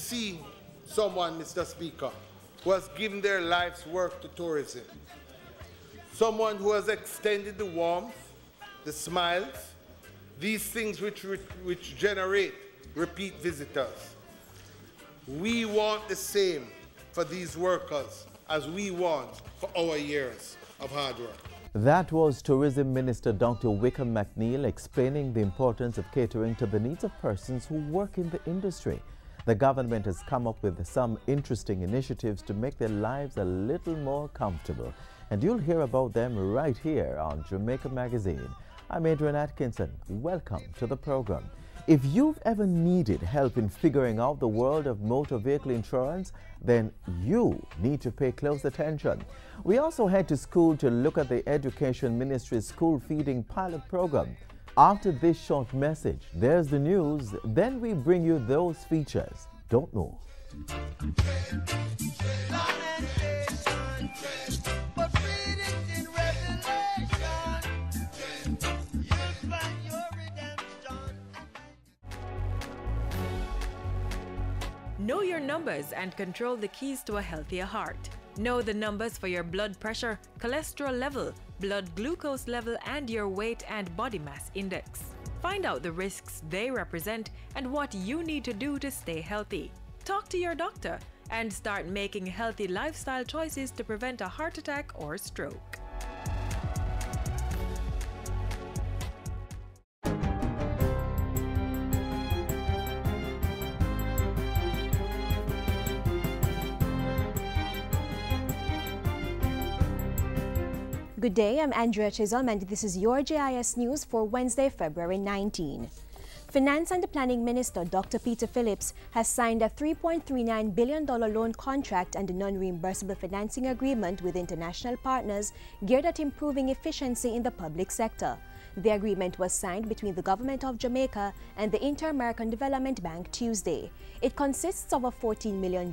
see someone, Mr. Speaker, who has given their life's work to tourism. Someone who has extended the warmth, the smiles, these things which generate repeat visitors. We want the same for these workers as we want for our years of hard work. That was Tourism Minister Dr. Wickham McNeill explaining the importance of catering to the needs of persons who work in the industry. The government has come up with some interesting initiatives to make their lives a little more comfortable. And you'll hear about them right here on Jamaica Magazine. I'm Adrian Atkinson. Welcome to the program. If you've ever needed help in figuring out the world of motor vehicle insurance, then you need to pay close attention. We also head to school to look at the Education Ministry's school feeding pilot program. After this short message, there's the news, then we bring you those features. Don't move. Know your numbers and control the keys to a healthier heart. Know the numbers for your blood pressure, cholesterol level, blood glucose level, and your weight and body mass index. Find out the risks they represent and what you need to do to stay healthy. Talk to your doctor and start making healthy lifestyle choices to prevent a heart attack or stroke. Good day, I'm Andrea Chisholm and this is your JIS News for Wednesday, February 19. Finance and Planning Minister Dr. Peter Phillips has signed a $3.39 billion loan contract and a non-reimbursable financing agreement with international partners geared at improving efficiency in the public sector. The agreement was signed between the Government of Jamaica and the Inter-American Development Bank Tuesday. It consists of a $14 million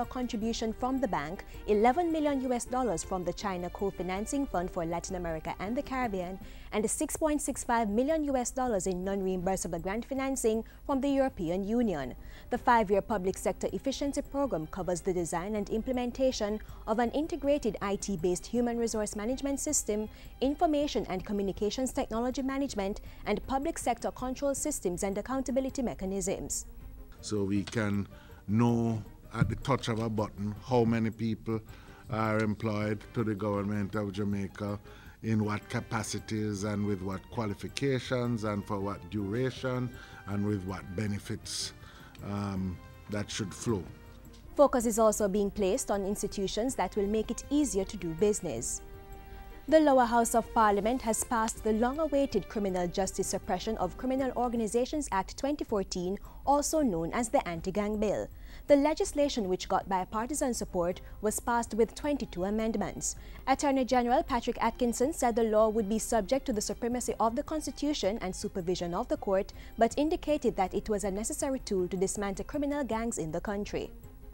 contribution from the bank, $11 million from the China Co-Financing Fund for Latin America and the Caribbean, and a $6.65 million in non-reimbursable grant financing from the European Union. The 5-year public sector efficiency program covers the design and implementation of an integrated IT-based human resource management system, information and communications technology management, and public sector control systems and accountability mechanisms. So we can know at the touch of a button how many people are employed to the government of Jamaica, in what capacities and with what qualifications and for what duration and with what benefits that should flow. Focus is also being placed on institutions that will make it easier to do business. The Lower House of Parliament has passed the long-awaited Criminal Justice Suppression of Criminal Organizations Act 2014, also known as the Anti-Gang Bill. The legislation, which got bipartisan support, was passed with 22 amendments. Attorney General Patrick Atkinson said the law would be subject to the supremacy of the Constitution and supervision of the court, but indicated that it was a necessary tool to dismantle criminal gangs in the country.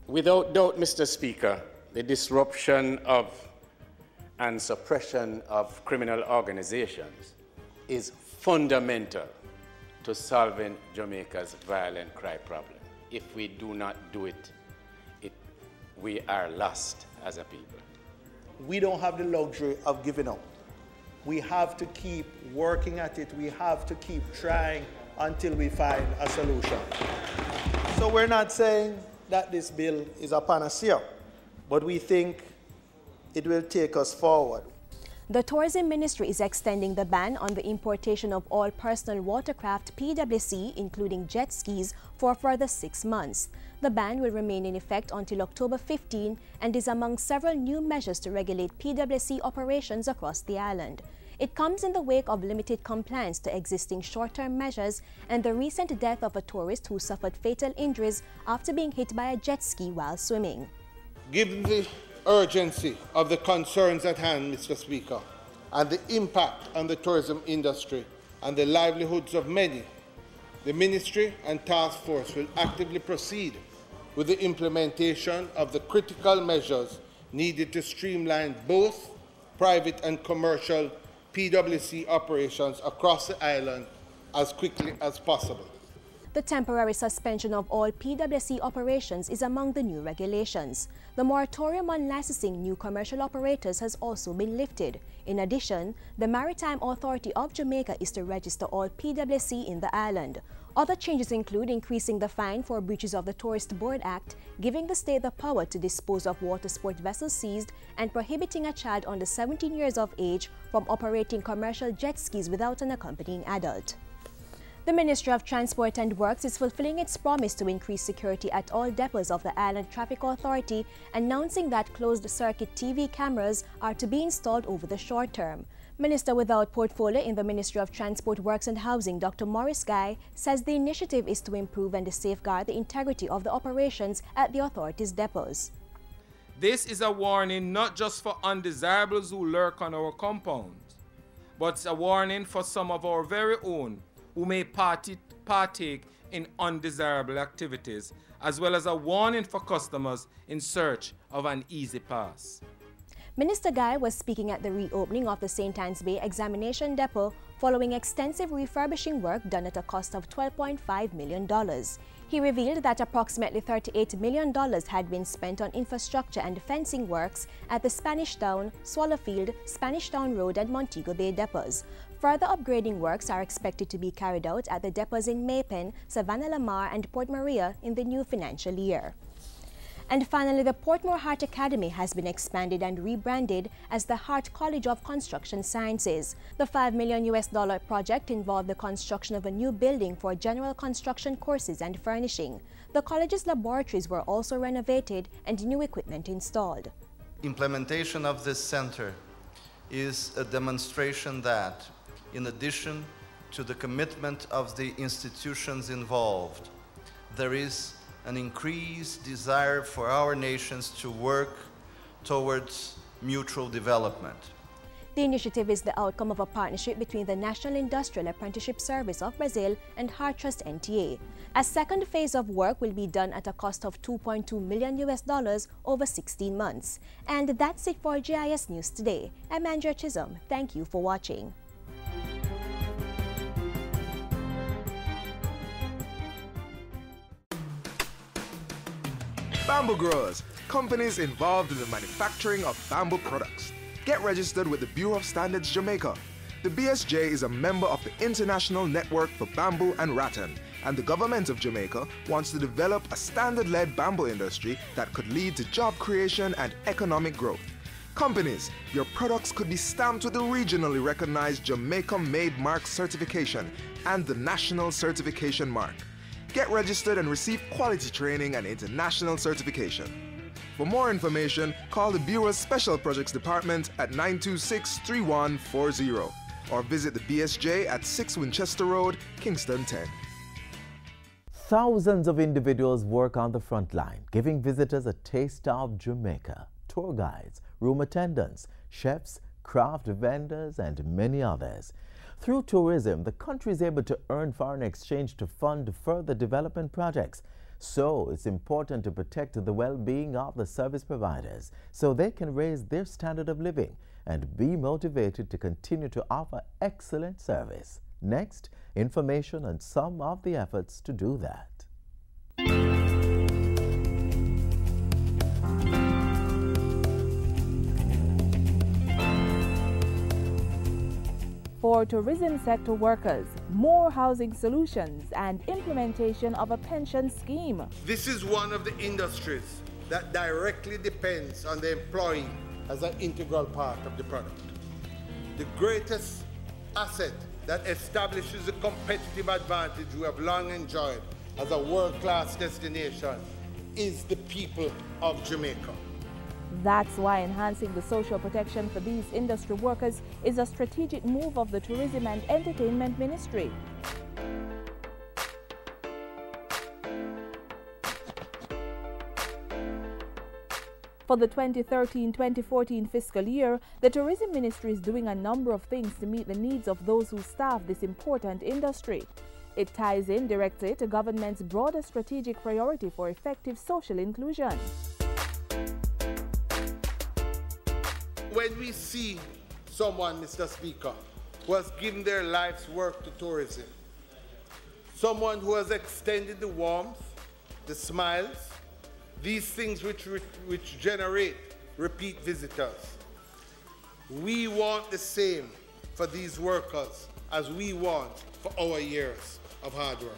Without doubt, Mr. Speaker, the disruption of and suppression of criminal organizations is fundamental to solving Jamaica's violent crime problem. If we do not do it, we are lost as a people. We don't have the luxury of giving up. We have to keep working at it. We have to keep trying until we find a solution. So we're not saying that this bill is a panacea, but we think it will take us forward. The Tourism Ministry is extending the ban on the importation of all personal watercraft PWC, including jet skis, for a further 6 months. The ban will remain in effect until October 15 and is among several new measures to regulate PWC operations across the island. It comes in the wake of limited compliance to existing short-term measures and the recent death of a tourist who suffered fatal injuries after being hit by a jet ski while swimming. Given the urgency of the concerns at hand, Mr. Speaker, and the impact on the tourism industry and the livelihoods of many, the Ministry and Task Force will actively proceed with the implementation of the critical measures needed to streamline both private and commercial PWC operations across the island as quickly as possible. The temporary suspension of all PWC operations is among the new regulations. The moratorium on licensing new commercial operators has also been lifted. In addition, the Maritime Authority of Jamaica is to register all PWC in the island. Other changes include increasing the fine for breaches of the Tourist Board Act, giving the state the power to dispose of water sport vessels seized, and prohibiting a child under 17 years of age from operating commercial jet skis without an accompanying adult. The Ministry of Transport and Works is fulfilling its promise to increase security at all depots of the Island Traffic Authority, announcing that closed-circuit TV cameras are to be installed over the short term. Minister without portfolio in the Ministry of Transport, Works and Housing, Dr. Maurice Guy, says the initiative is to improve and safeguard the integrity of the operations at the authority's depots. This is a warning not just for undesirables who lurk on our compounds, but it's a warning for some of our very own who may partake in undesirable activities, as well as a warning for customers in search of an easy pass. Minister Guy was speaking at the reopening of the St. Anne's Bay Examination Depot following extensive refurbishing work done at a cost of $12.5 million. He revealed that approximately $38 million had been spent on infrastructure and fencing works at the Spanish Town, Swallowfield, Spanish Town Road and Montego Bay depots. Further upgrading works are expected to be carried out at the depots in Maypen, Savannah Lamar and Port Maria in the new financial year. And finally, the Portmore Hart Academy has been expanded and rebranded as the Hart College of Construction Sciences. The $5 million project involved the construction of a new building for general construction courses and furnishing. The college's laboratories were also renovated and new equipment installed. Implementation of this center is a demonstration that, in addition to the commitment of the institutions involved, there is an increased desire for our nations to work towards mutual development. The initiative is the outcome of a partnership between the National Industrial Apprenticeship Service of Brazil and HeartTrust NTA. A second phase of work will be done at a cost of $2.2 million over 16 months. And that's it for JIS News Today. I'm Andrea Chisholm. Thank you for watching. Bamboo Growers, companies involved in the manufacturing of bamboo products. Get registered with the Bureau of Standards Jamaica. The BSJ is a member of the International Network for Bamboo and Rattan, and the government of Jamaica wants to develop a standard-led bamboo industry that could lead to job creation and economic growth. Companies, your products could be stamped with the regionally recognized Jamaica-made mark certification and the National Certification Mark. Get registered and receive quality training and international certification. For more information, call the Bureau's Special Projects Department at 926-3140 or visit the BSJ at 6 Winchester Road, Kingston 10. Thousands of individuals work on the front line, giving visitors a taste of Jamaica. Tour guides, room attendants, chefs, craft vendors, and many others. Through tourism, the country is able to earn foreign exchange to fund further development projects. So it's important to protect the well-being of the service providers so they can raise their standard of living and be motivated to continue to offer excellent service. Next, information on some of the efforts to do that. For tourism sector workers, more housing solutions and implementation of a pension scheme. This is one of the industries that directly depends on the employee as an integral part of the product. The greatest asset that establishes the competitive advantage we have long enjoyed as a world-class destination is the people of Jamaica. That's why enhancing the social protection for these industry workers is a strategic move of the Tourism and Entertainment Ministry. For the 2013-2014 fiscal year, the Tourism Ministry is doing a number of things to meet the needs of those who staff this important industry. It ties in directly to government's broader strategic priority for effective social inclusion. When we see someone, Mr. Speaker, who has given their life's work to tourism, someone who has extended the warmth, the smiles, these things which generate repeat visitors. We want the same for these workers as we want for our years of hard work.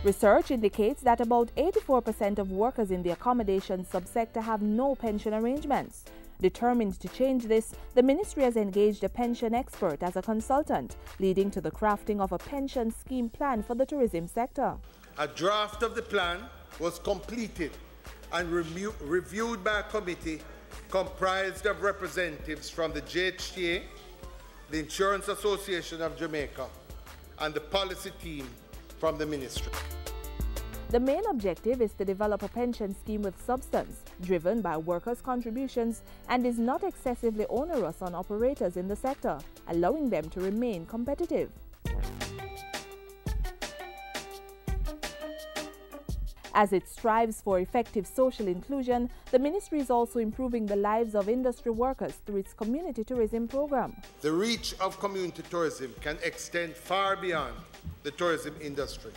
Research indicates that about 84% of workers in the accommodation subsector have no pension arrangements. Determined to change this, the ministry has engaged a pension expert as a consultant, leading to the crafting of a pension scheme plan for the tourism sector. A draft of the plan was completed and reviewed by a committee comprised of representatives from the JHTA, the Insurance Association of Jamaica, and the policy team from the ministry. The main objective is to develop a pension scheme with substance, driven by workers' contributions, and is not excessively onerous on operators in the sector, allowing them to remain competitive. As it strives for effective social inclusion, the ministry is also improving the lives of industry workers through its community tourism program. The reach of community tourism can extend far beyond the tourism industry,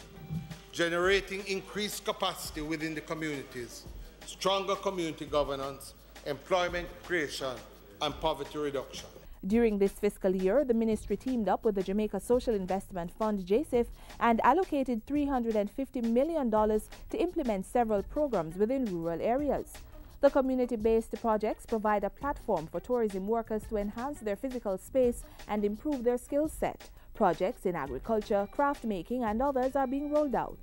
generating increased capacity within the communities, stronger community governance, employment creation, and poverty reduction. During this fiscal year, the ministry teamed up with the Jamaica Social Investment Fund, JSIF, and allocated $350 million to implement several programs within rural areas. The community-based projects provide a platform for tourism workers to enhance their physical space and improve their skill set. Projects in agriculture, craft making, and others are being rolled out.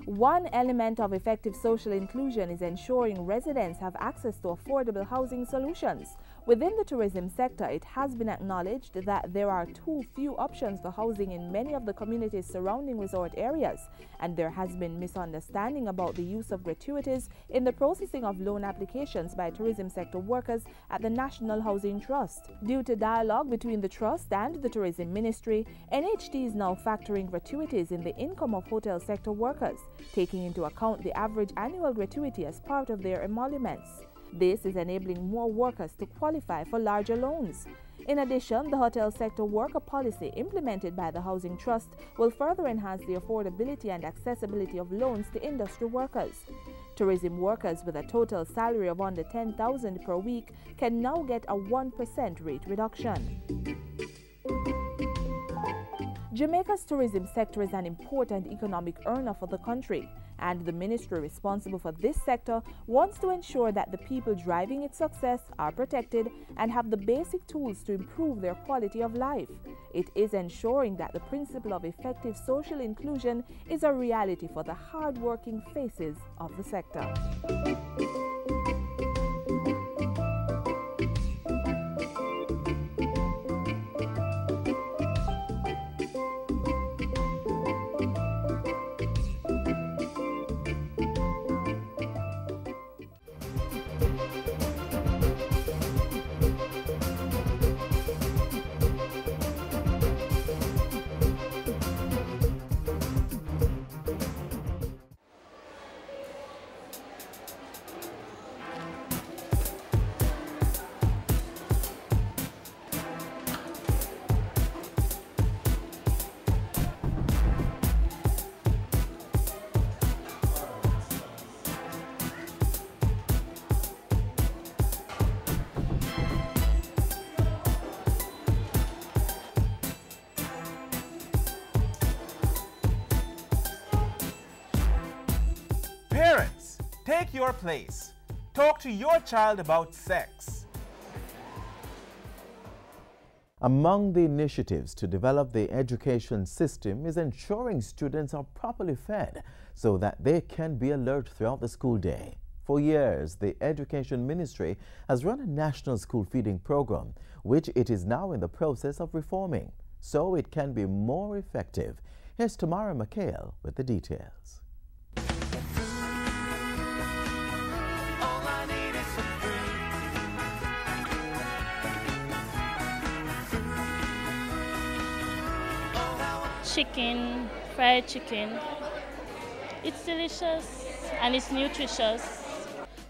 One element of effective social inclusion is ensuring residents have access to affordable housing solutions. Within the tourism sector, it has been acknowledged that there are too few options for housing in many of the communities surrounding resort areas, and there has been misunderstanding about the use of gratuities in the processing of loan applications by tourism sector workers at the National Housing Trust. Due to dialogue between the trust and the tourism ministry, NHT is now factoring gratuities in the income of hotel sector workers, taking into account the average annual gratuity as part of their emoluments. This is enabling more workers to qualify for larger loans. In addition, the hotel sector worker policy implemented by the Housing Trust will further enhance the affordability and accessibility of loans to industry workers. Tourism workers with a total salary of under $10,000 per week can now get a 1% rate reduction. Jamaica's tourism sector is an important economic earner for the country, and the ministry responsible for this sector wants to ensure that the people driving its success are protected and have the basic tools to improve their quality of life. It is ensuring that the principle of effective social inclusion is a reality for the hard-working faces of the sector. Parents, take your place. Talk to your child about sex. Among the initiatives to develop the education system is ensuring students are properly fed so that they can be alert throughout the school day. For years, the Education Ministry has run a national school feeding program, which it is now in the process of reforming, so it can be more effective. Here's Tamara McHale with the details. Chicken, fried chicken. It's delicious and it's nutritious.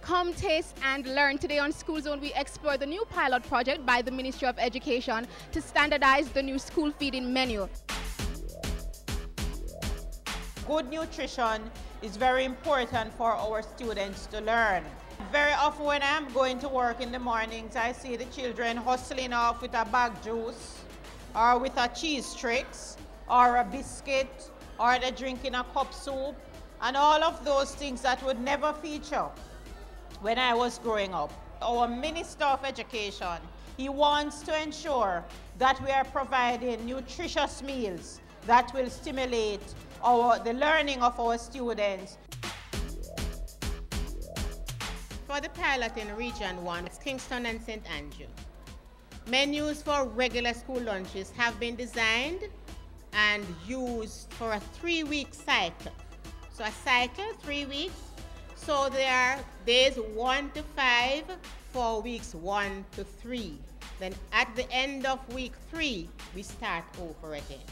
Come taste and learn. Today on School Zone, we explore the new pilot project by the Ministry of Education to standardize the new school feeding menu. Good nutrition is very important for our students to learn. Very often when I'm going to work in the mornings, I see the children hustling off with a bag juice or with a cheese tricks or a biscuit or they're drinking a cup soup and all of those things that would never feature when I was growing up. Our Minister of Education, he wants to ensure that we are providing nutritious meals that will stimulate the learning of our students. For the pilot in Region 1, it's Kingston and St. Andrew. Menus for regular school lunches have been designed and used for a 3-week cycle. So a cycle, 3 weeks. So there are days 1 to 5 for weeks 1 to 3. Then at the end of week 3, we start over again.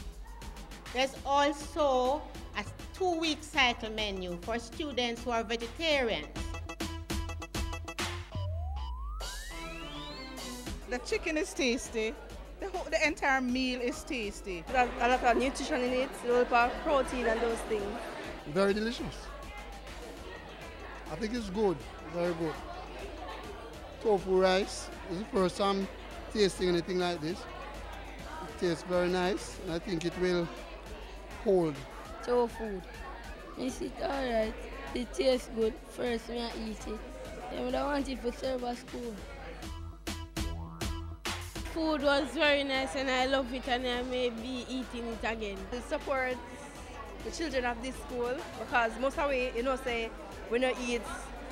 There's also a 2-week cycle menu for students who are vegetarians. The chicken is tasty. The entire meal is tasty. There's a lot of nutrition in it, a lot of protein and those things. Very delicious. I think it's good, very good. Tofu rice is the first time tasting anything like this. It tastes very nice, and I think it will hold. Tofu, it's alright. It tastes good first when I eat it. Then I want it to serve at school. Food was very nice and I love it and I may be eating it again. To support the children of this school because most of the way, say, we don't eat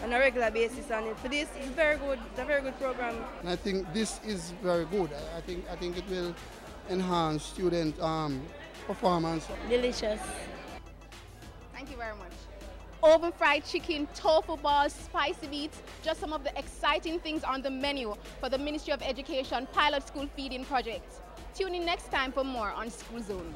on a regular basis and for this it's very good, it's a very good program. And I think this is very good. I think it will enhance student performance. Delicious. Thank you very much. Oven fried chicken, tofu balls, spicy meats, just some of the exciting things on the menu for the Ministry of Education Pilot School Feeding Project. Tune in next time for more on School Zone.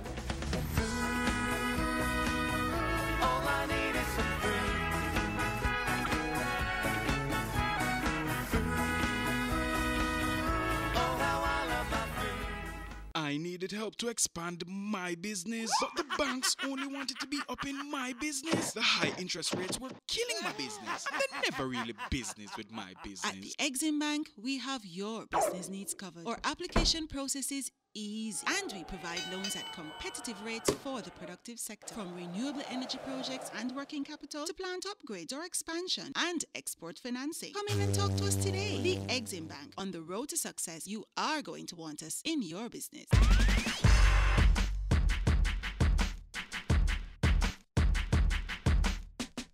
I needed help to expand my business, but the banks only wanted to be up in my business. The high interest rates were killing my business, and they never really business with my business. At the Exim Bank, we have your business needs covered. Our application process is easy, and we provide loans at competitive rates for the productive sector. From renewable energy projects and working capital to plant upgrades or expansion and export financing. Come in and talk to us today. The Exim Bank. On the road to success, you are going to want us in your business.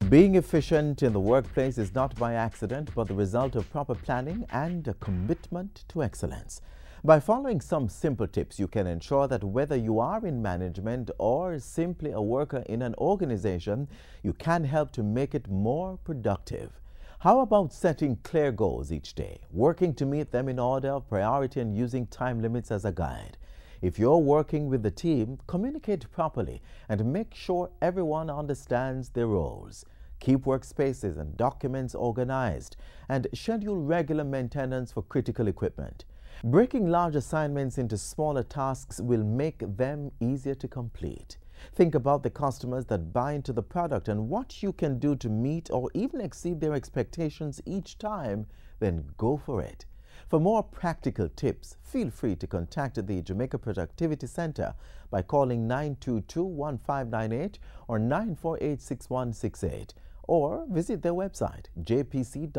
Being efficient in the workplace is not by accident, but the result of proper planning and a commitment to excellence. By following some simple tips, you can ensure that whether you are in management or simply a worker in an organization, you can help to make it more productive. How about setting clear goals each day, working to meet them in order of priority and using time limits as a guide? If you're working with the team, communicate properly and make sure everyone understands their roles. Keep workspaces and documents organized and schedule regular maintenance for critical equipment. Breaking large assignments into smaller tasks will make them easier to complete. Think about the customers that buy into the product and what you can do to meet or even exceed their expectations each time, then go for it. For more practical tips, feel free to contact the Jamaica Productivity Center by calling 922-1598 or 948-6168. Or visit their website, jpc.com.jm.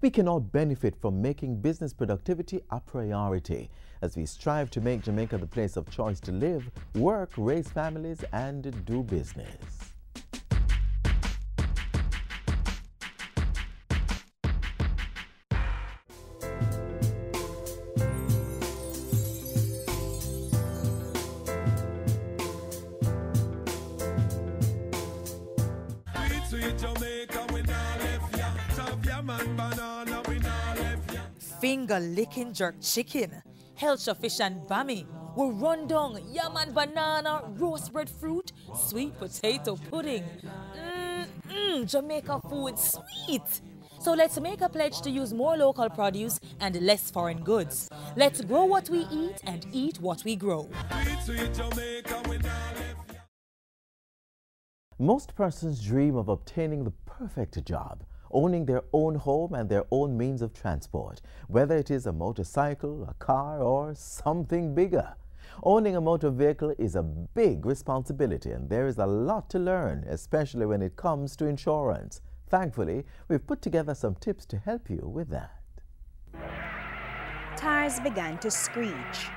We can all benefit from making business productivity a priority as we strive to make Jamaica the place of choice to live, work, raise families, and do business. Finger-licking jerk chicken, Helcha fish and bami, we run down yam and banana, roast breadfruit, sweet potato pudding. Jamaica food, sweet! So let's make a pledge to use more local produce and less foreign goods. Let's grow what we eat and eat what we grow. Most persons dream of obtaining the perfect job, owning their own home and their own means of transport, whether it is a motorcycle, a car, or something bigger. Owning a motor vehicle is a big responsibility, and there is a lot to learn, especially when it comes to insurance. Thankfully, we've put together some tips to help you with that. Tires began to screech.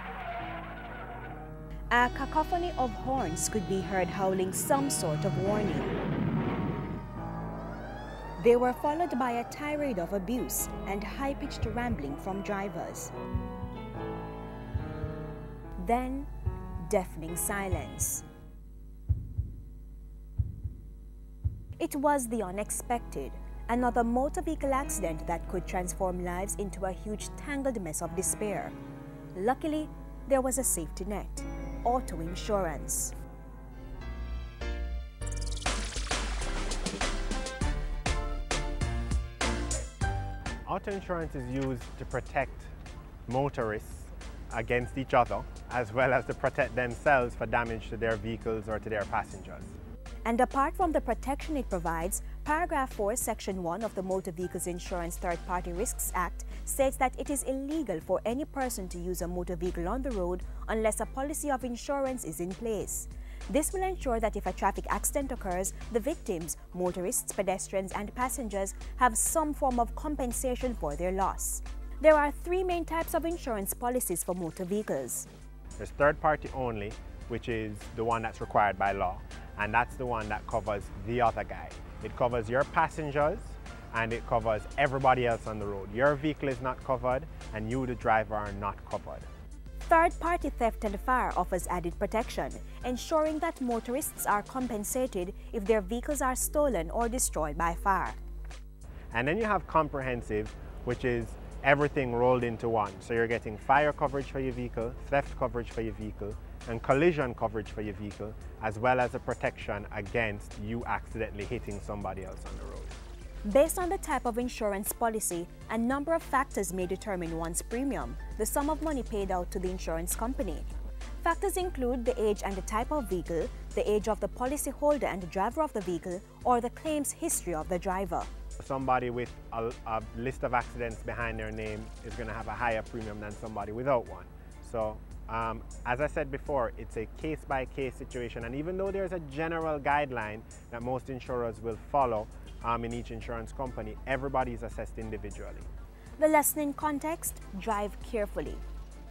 A cacophony of horns could be heard howling some sort of warning. They were followed by a tirade of abuse and high-pitched rambling from drivers. Then, deafening silence. It was the unexpected, another motor vehicle accident that could transform lives into a huge tangled mess of despair. Luckily, there was a safety net: auto insurance. Auto insurance is used to protect motorists against each other, as well as to protect themselves for damage to their vehicles or to their passengers. And apart from the protection it provides, Paragraph 4, Section 1 of the Motor Vehicles Insurance Third-Party Risks Act states that it is illegal for any person to use a motor vehicle on the road unless a policy of insurance is in place. This will ensure that if a traffic accident occurs, the victims, motorists, pedestrians, and passengers have some form of compensation for their loss. There are three main types of insurance policies for motor vehicles. There's third party only, which is the one that's required by law, and that's the one that covers the other guy. It covers your passengers and it covers everybody else on the road. Your vehicle is not covered and you, the driver, are not covered. Third-party theft and fire offers added protection, ensuring that motorists are compensated if their vehicles are stolen or destroyed by fire. And then you have comprehensive, which is everything rolled into one. So you're getting fire coverage for your vehicle, theft coverage for your vehicle, and collision coverage for your vehicle, as well as a protection against you accidentally hitting somebody else on the road. Based on the type of insurance policy, a number of factors may determine one's premium, the sum of money paid out to the insurance company. Factors include the age and the type of vehicle, the age of the policyholder and the driver of the vehicle, or the claims history of the driver. Somebody with a list of accidents behind their name is going to have a higher premium than somebody without one. So, as I said before, it's a case-by-case situation, and even though there's a general guideline that most insurers will follow in each insurance company, everybody is assessed individually. The lesson in context: drive carefully.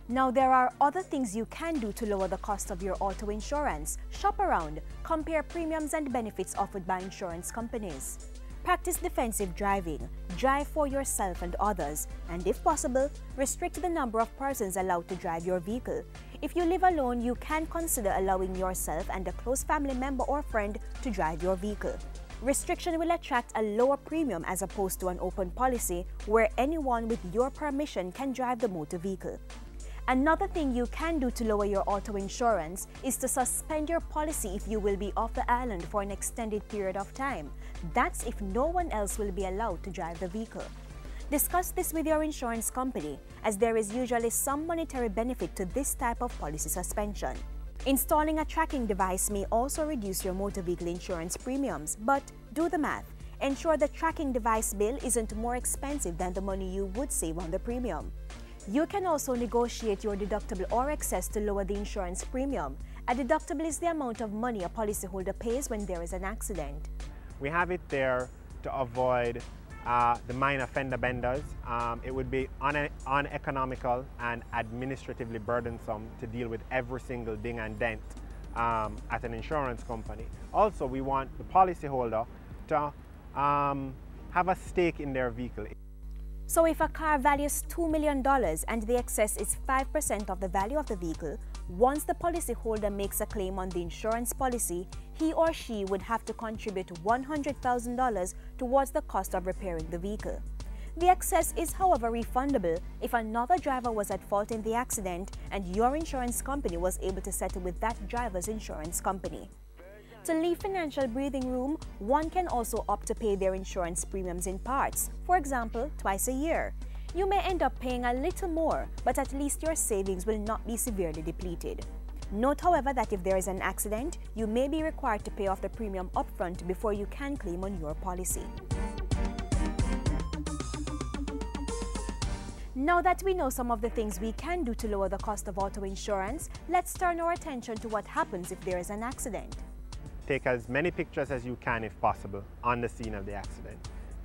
Now, there are other things you can do to lower the cost of your auto insurance. Shop around, compare premiums and benefits offered by insurance companies. Practice defensive driving, drive for yourself and others, and if possible, restrict the number of persons allowed to drive your vehicle. If you live alone, you can consider allowing yourself and a close family member or friend to drive your vehicle. Restriction will attract a lower premium as opposed to an open policy where anyone with your permission can drive the motor vehicle. Another thing you can do to lower your auto insurance is to suspend your policy if you will be off the island for an extended period of time. That's if no one else will be allowed to drive the vehicle. Discuss this with your insurance company, as there is usually some monetary benefit to this type of policy suspension. Installing a tracking device may also reduce your motor vehicle insurance premiums, but do the math. Ensure the tracking device bill isn't more expensive than the money you would save on the premium. You can also negotiate your deductible or excess to lower the insurance premium. A deductible is the amount of money a policyholder pays when there is an accident. We have it there to avoid the minor fender benders. It would be uneconomical and administratively burdensome to deal with every single ding and dent at an insurance company. Also, we want the policyholder to have a stake in their vehicle. So if a car values $2 million and the excess is 5% of the value of the vehicle, once the policyholder makes a claim on the insurance policy, he or she would have to contribute $100,000 towards the cost of repairing the vehicle. The excess is, however, refundable if another driver was at fault in the accident and your insurance company was able to settle with that driver's insurance company. To leave financial breathing room, one can also opt to pay their insurance premiums in parts, for example, twice a year. You may end up paying a little more, but at least your savings will not be severely depleted. Note, however, that if there is an accident, you may be required to pay off the premium upfront before you can claim on your policy. Now that we know some of the things we can do to lower the cost of auto insurance, let's turn our attention to what happens if there is an accident. Take as many pictures as you can if possible on the scene of the accident.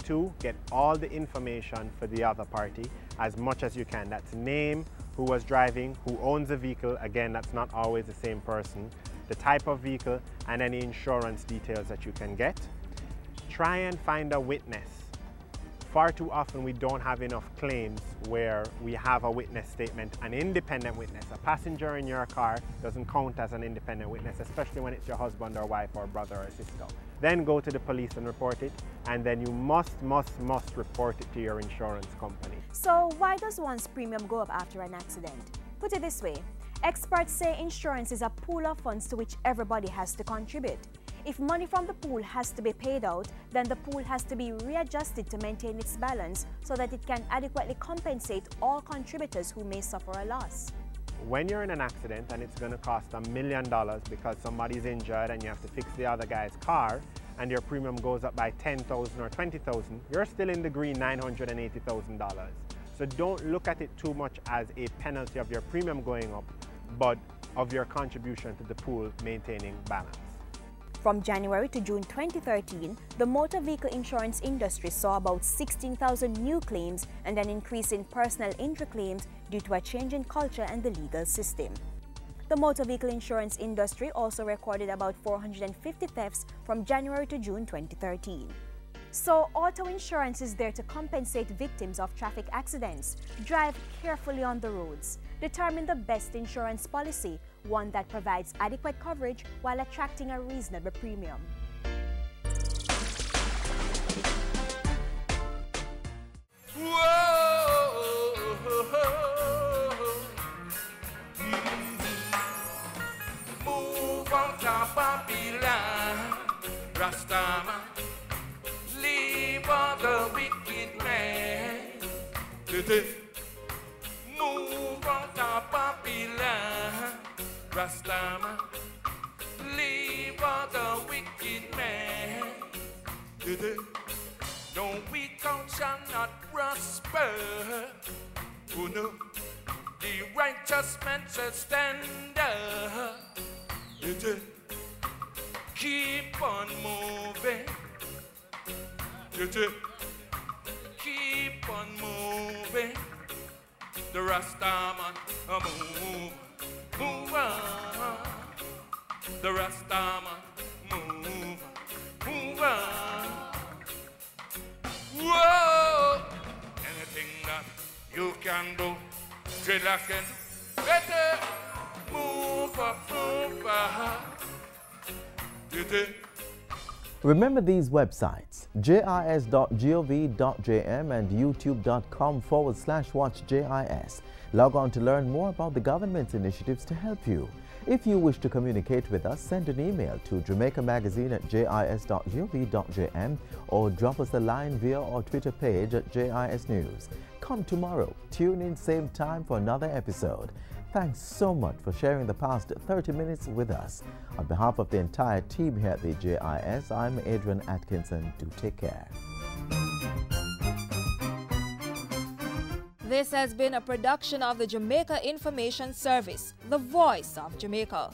2, get all the information for the other party as much as you can. That's name, who was driving, who owns the vehicle, again that's not always the same person, the type of vehicle, and any insurance details that you can get. Try and find a witness. Far too often we don't have enough claims where we have a witness statement, an independent witness. A passenger in your car doesn't count as an independent witness, especially when it's your husband or wife or brother or sister. Then go to the police and report it, and then you must report it to your insurance company. So why does one's premium go up after an accident? Put it this way, experts say insurance is a pool of funds to which everybody has to contribute. If money from the pool has to be paid out, then the pool has to be readjusted to maintain its balance so that it can adequately compensate all contributors who may suffer a loss. When you're in an accident and it's going to cost $1 million because somebody's injured and you have to fix the other guy's car, and your premium goes up by $10,000 or $20,000, you're still in the green $980,000. So don't look at it too much as a penalty of your premium going up, but of your contribution to the pool maintaining balance. From January to June 2013, the motor vehicle insurance industry saw about 16,000 new claims and an increase in personal injury claims due to a change in culture and the legal system. The motor vehicle insurance industry also recorded about 450 thefts from January to June 2013. So auto insurance is there to compensate victims of traffic accidents. Drive carefully on the roads. Determine the best insurance policy, one that provides adequate coverage while attracting a reasonable premium. Move on top of Babylon, Rastaman, leave all the wicked man. Move on top of Babylon, Rastaman, leave all the wicked man. No weak out shall not prosper. Oh no, the righteous man shall stand up. Keep on moving. Keep on moving. The Rastaman move on. The Rastaman move on. Whoa! Anything that you can do, dreadlock can do better. Move up, move up. Remember these websites, jis.gov.jm and youtube.com/watchjis. Log on to learn more about the government's initiatives to help you. If you wish to communicate with us, send an email to jamaicamagazine@jis.gov.jm or drop us a line via our Twitter page at JIS News. Come tomorrow, tune in same time for another episode. Thanks so much for sharing the past 30 minutes with us. On behalf of the entire team here at the JIS, I'm Adrian Atkinson. Do take care. This has been a production of the Jamaica Information Service, the voice of Jamaica.